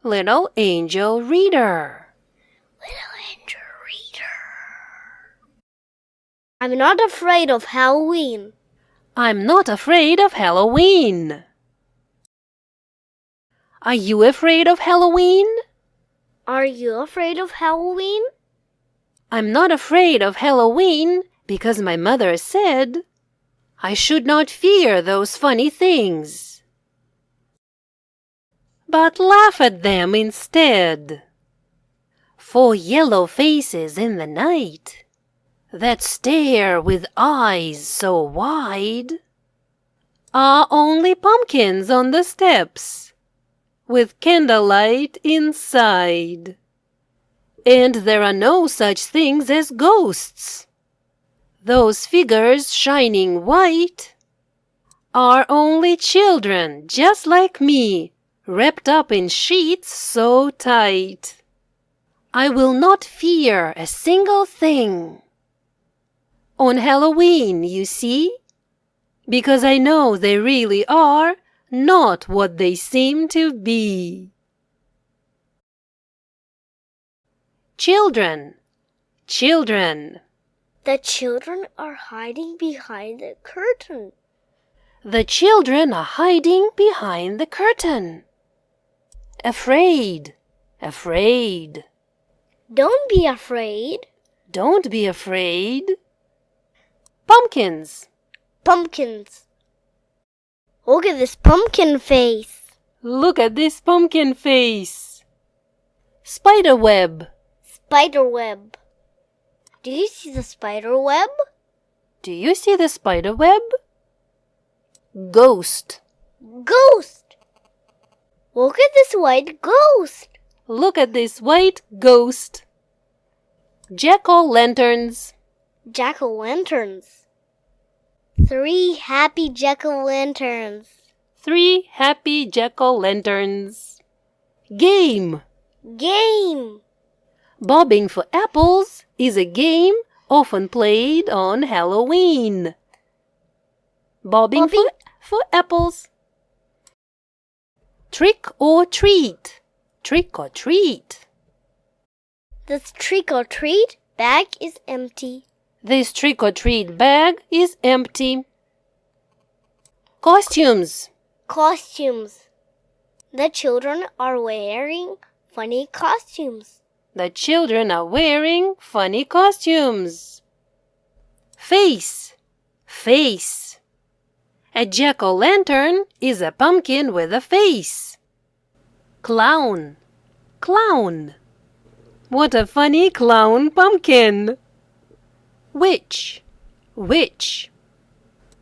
Little angel reader. Little angel reader. I'm not afraid of Halloween. I'm not afraid of Halloween. Are you afraid of Halloween? Are you afraid of Halloween? I'm not afraid of Halloween because my mother said I should not fear those funny things, but laugh at them instead. 4 yellow faces in the night that stare with eyes so wide are only pumpkins on the steps with candlelight inside. And there are no such things as ghosts. Those figures shining white are only children just like me, wrapped up in sheets so tight. I will not fear a single thing on Halloween, you see, because I know they really are not what they seem to be. Children, children. The children are hiding behind the curtain. The children are hiding behind the curtain. Afraid, afraid. Don't be afraid. Don't be afraid. Pumpkins. Pumpkins. Look at this pumpkin face. Look at this pumpkin face. Spider web. Spider web. Do you see the spider web? Do you see the spider web? Ghost. Ghost. Look at this white ghost. Look at this white ghost. Jack-o'-lanterns. Jack-o'-lanterns. 3 happy jack-o'-lanterns. 3 happy jack-o'-lanterns. Game. Game. Bobbing for apples is a game often played on Halloween. Bobbing for apples. Trick or treat. Trick or treat. This trick or treat bag is empty. This trick or treat bag is empty. Costumes. Costumes. The children are wearing funny costumes. The children are wearing funny costumes. Face. Face. A jack-o'-lantern is a pumpkin with a face. Clown. Clown. What a funny clown pumpkin. Witch. Witch.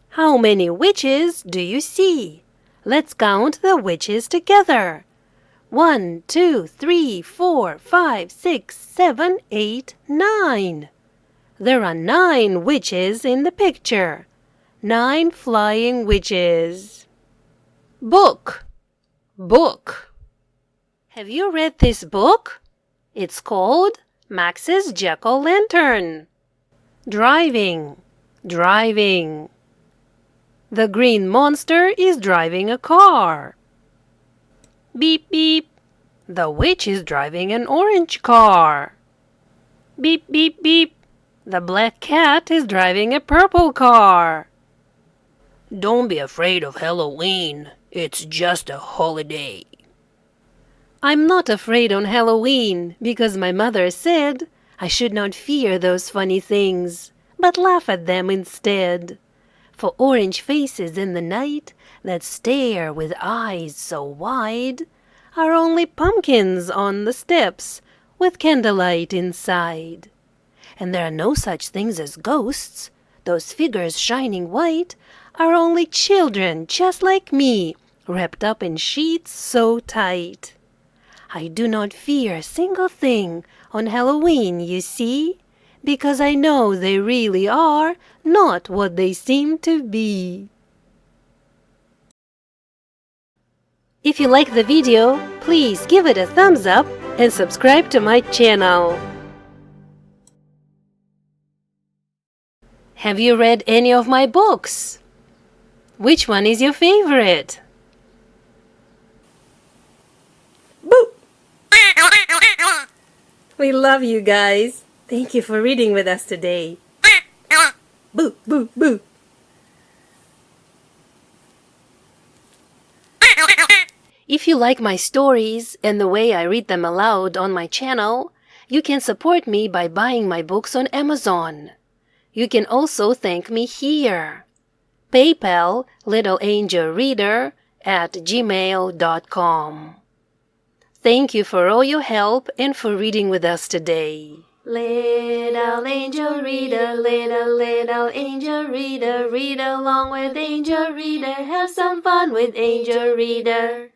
How many witches do you see? Let's count the witches together. 1, 2, 3, 4, 5, 6, 7, 8, 9. There are 9 witches in the picture. 9 flying witches. Book. Book. Have you read this book? It's called Max's Jack-o'-lantern. Driving. Driving. The green monster is driving a car. Beep, beep. The witch is driving an orange car. Beep, beep, beep. The black cat is driving a purple car. Don't be afraid of Halloween. It's just a holiday. I'm not afraid on Halloween because my mother said I should not fear those funny things, but laugh at them instead. For orange faces in the night that stare with eyes so wide are only pumpkins on the steps with candlelight inside. And there are no such things as ghosts. Those figures shining white are only children just like me, wrapped up in sheets so tight. I do not fear a single thing on Halloween, you see, because I know they really are not what they seem to be. If you like the video, please give it a thumbs up and subscribe to my channel. Have you read any of my books? Which one is your favorite? Boop! We love you guys. Thank you for reading with us today. Boo, boo, boo. If you like my stories and the way I read them aloud on my channel, you can support me by buying my books on Amazon. You can also thank me here. PayPal littleangelreader@gmail.com. Thank you for all your help and for reading with us today. Little angel reader, little angel reader, read along with angel reader, have some fun with angel reader.